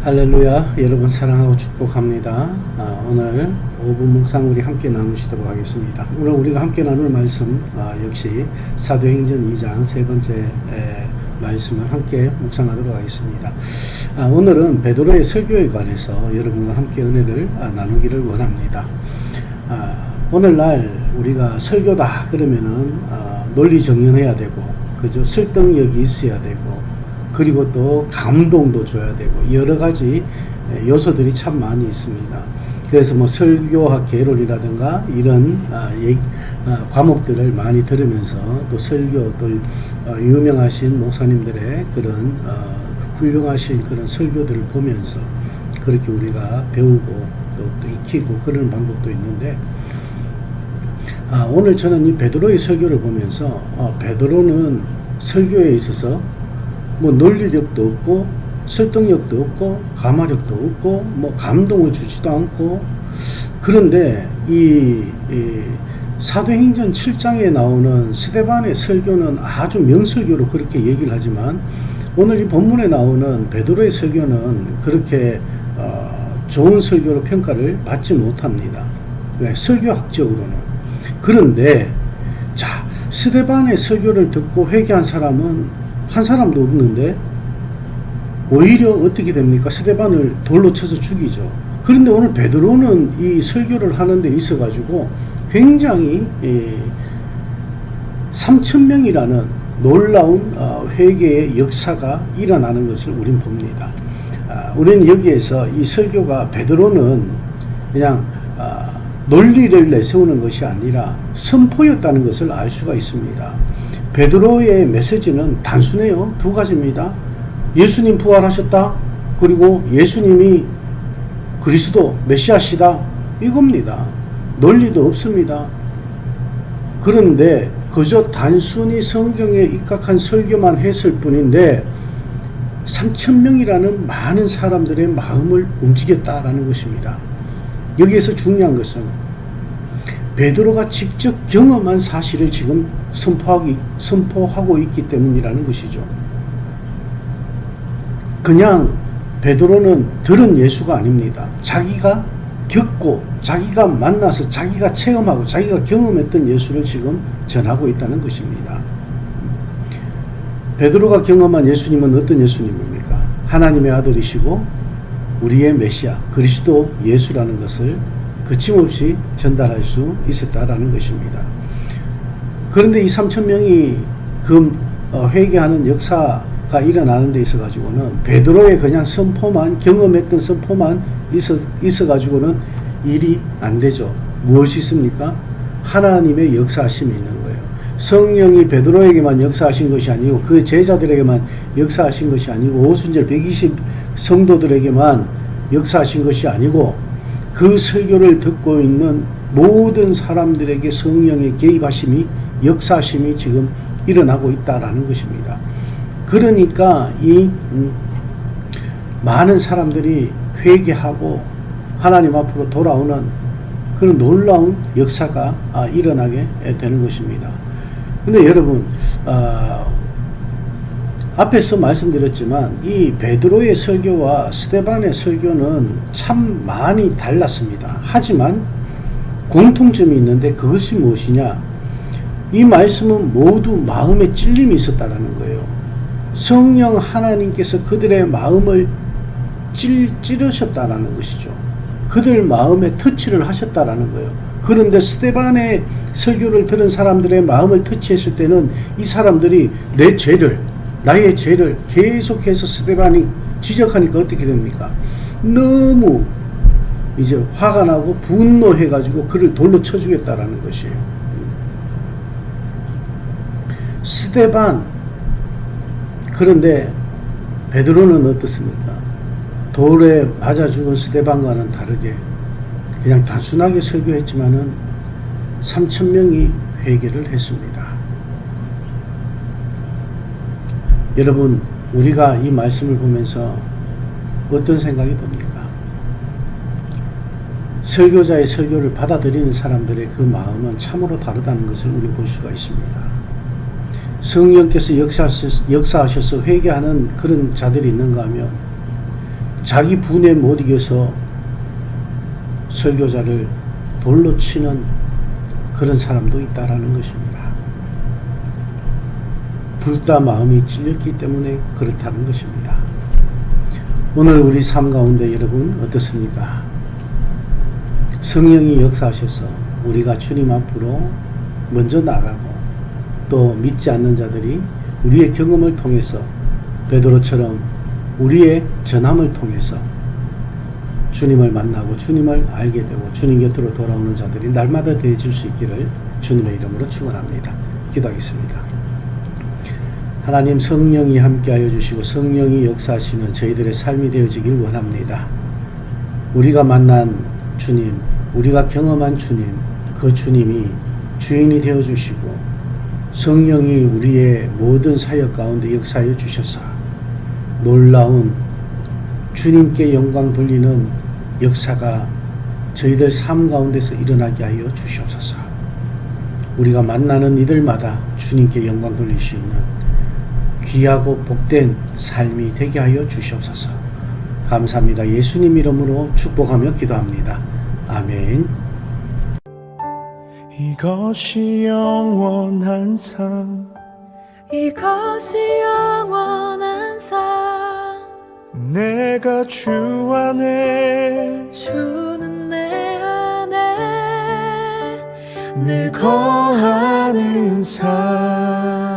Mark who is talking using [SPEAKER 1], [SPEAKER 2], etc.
[SPEAKER 1] 할렐루야. 여러분 사랑하고 축복합니다. 오늘 5분 묵상 우리 함께 나누시도록 하겠습니다. 오늘 우리가 함께 나눌 말씀 역시 사도행전 2장 세 번째 말씀을 함께 묵상하도록 하겠습니다. 오늘은 베드로의 설교에 관해서 여러분과 함께 은혜를 나누기를 원합니다. 오늘날 우리가 설교다 그러면은 논리 정연해야 되고, 그죠? 설득력이 있어야 되고, 그리고 또 감동도 줘야 되고, 여러 가지 요소들이 참 많이 있습니다. 그래서 뭐 설교학 개론이라든가 이런 과목들을 많이 들으면서 또 설교, 또 유명하신 목사님들의 그런 훌륭하신 그런 설교들을 보면서 그렇게 우리가 배우고 또 익히고 그런 방법도 있는데, 오늘 저는 이 베드로의 설교를 보면서 베드로는 설교에 있어서 뭐 논리력도 없고 설득력도 없고 감화력도 없고 뭐 감동을 주지도 않고, 그런데 이 사도행전 7장에 나오는 스데반의 설교는 아주 명설교로 그렇게 얘기를 하지만, 오늘 이 본문에 나오는 베드로의 설교는 그렇게 좋은 설교로 평가를 받지 못합니다. 왜? 설교학적으로는. 그런데 자, 스데반의 설교를 듣고 회개한 사람은 한 사람도 없는데 오히려 어떻게 됩니까? 스데반을 돌로 쳐서 죽이죠. 그런데 오늘 베드로는 이 설교를 하는 데 있어 가지고 굉장히 3,000명이라는 놀라운 회개의 역사가 일어나는 것을 우린 봅니다. 우리는 여기에서 이 설교가 베드로는 그냥 논리를 내세우는 것이 아니라 선포였다는 것을 알 수가 있습니다. 베드로의 메시지는 단순해요. 두 가지입니다. 예수님 부활하셨다. 그리고 예수님이 그리스도 메시아시다. 이겁니다. 논리도 없습니다. 그런데 그저 단순히 성경에 입각한 설교만 했을 뿐인데 3,000명이라는 많은 사람들의 마음을 움직였다라는 것입니다. 여기에서 중요한 것은 베드로가 직접 경험한 사실을 지금 선포하고 있기 때문이라는 것이죠. 그냥 베드로는 들은 예수가 아닙니다. 자기가 겪고 자기가 만나서 자기가 체험하고 자기가 경험했던 예수를 지금 전하고 있다는 것입니다. 베드로가 경험한 예수님은 어떤 예수님입니까? 하나님의 아들이시고 우리의 메시아 그리스도 예수라는 것을 거침없이 전달할 수 있었다라는 것입니다. 그런데 이 3,000명이 그 회개하는 역사가 일어나는 데 있어 가지고는 베드로의 그냥 선포만, 경험했던 선포만 있어 가지고는 일이 안 되죠. 무엇이 있습니까? 하나님의 역사하심이 있는 거예요. 성령이 베드로에게만 역사하신 것이 아니고 그 제자들에게만 역사하신 것이 아니고 오순절 120 성도들에게만 역사하신 것이 아니고 그 설교를 듣고 있는 모든 사람들에게 성령의 개입하심이, 역사하심이 지금 일어나고 있다라는 것입니다. 그러니까 이 많은 사람들이 회개하고 하나님 앞으로 돌아오는 그런 놀라운 역사가 일어나게 되는 것입니다. 근데 여러분, 앞에서 말씀드렸지만 이 베드로의 설교와 스데반의 설교는 참 많이 달랐습니다. 하지만 공통점이 있는데 그것이 무엇이냐? 이 말씀은 모두 마음에 찔림이 있었다라는 거예요. 성령 하나님께서 그들의 마음을 찌르셨다라는 것이죠. 그들 마음에 터치를 하셨다라는 거예요. 그런데 스데반의 설교를 들은 사람들의 마음을 터치했을 때는 이 사람들이 나의 죄를 계속해서 스데반이 지적하니까 어떻게 됩니까? 너무 이제 화가 나고 분노해가지고 그를 돌로 쳐주겠다라는 것이에요. 스데반. 그런데 베드로는 어떻습니까? 돌에 맞아 죽은 스데반과는 다르게 그냥 단순하게 설교했지만은 3,000명이 회개를 했습니다. 여러분, 우리가 이 말씀을 보면서 어떤 생각이 듭니까? 설교자의 설교를 받아들이는 사람들의 그 마음은 참으로 다르다는 것을 우리 볼 수가 있습니다. 성령께서 역사하셔서 회개하는 그런 자들이 있는가 하면 자기 분에 못 이겨서 설교자를 돌로 치는 그런 사람도 있다라는 것입니다. 둘 다 마음이 찔렸기 때문에 그렇다는 것입니다. 오늘 우리 삶 가운데 여러분 어떻습니까? 성령이 역사하셔서 우리가 주님 앞으로 먼저 나가고 또 믿지 않는 자들이 우리의 경험을 통해서 베드로처럼 우리의 전함을 통해서 주님을 만나고 주님을 알게 되고 주님 곁으로 돌아오는 자들이 날마다 되어질 수 있기를 주님의 이름으로 축원합니다. 기도하겠습니다. 하나님, 성령이 함께하여 주시고 성령이 역사하시는 저희들의 삶이 되어지길 원합니다. 우리가 만난 주님, 우리가 경험한 주님, 그 주님이 주인이 되어 주시고 성령이 우리의 모든 사역 가운데 역사하여 주셔서 놀라운 주님께 영광 돌리는 역사가 저희들 삶 가운데서 일어나게 하여 주시옵소서. 우리가 만나는 이들마다 주님께 영광 돌릴 수 있는 귀하고 복된 삶이 되게 하여 주시옵소서. 감사합니다. 예수님 이름으로 축복하며 기도합니다. 아멘.
[SPEAKER 2] 이것이 영원한 삶,
[SPEAKER 3] 이것이 영원한 삶,
[SPEAKER 2] 내가 주 안에
[SPEAKER 3] 주는 내 안에
[SPEAKER 2] 늘 거하는 삶.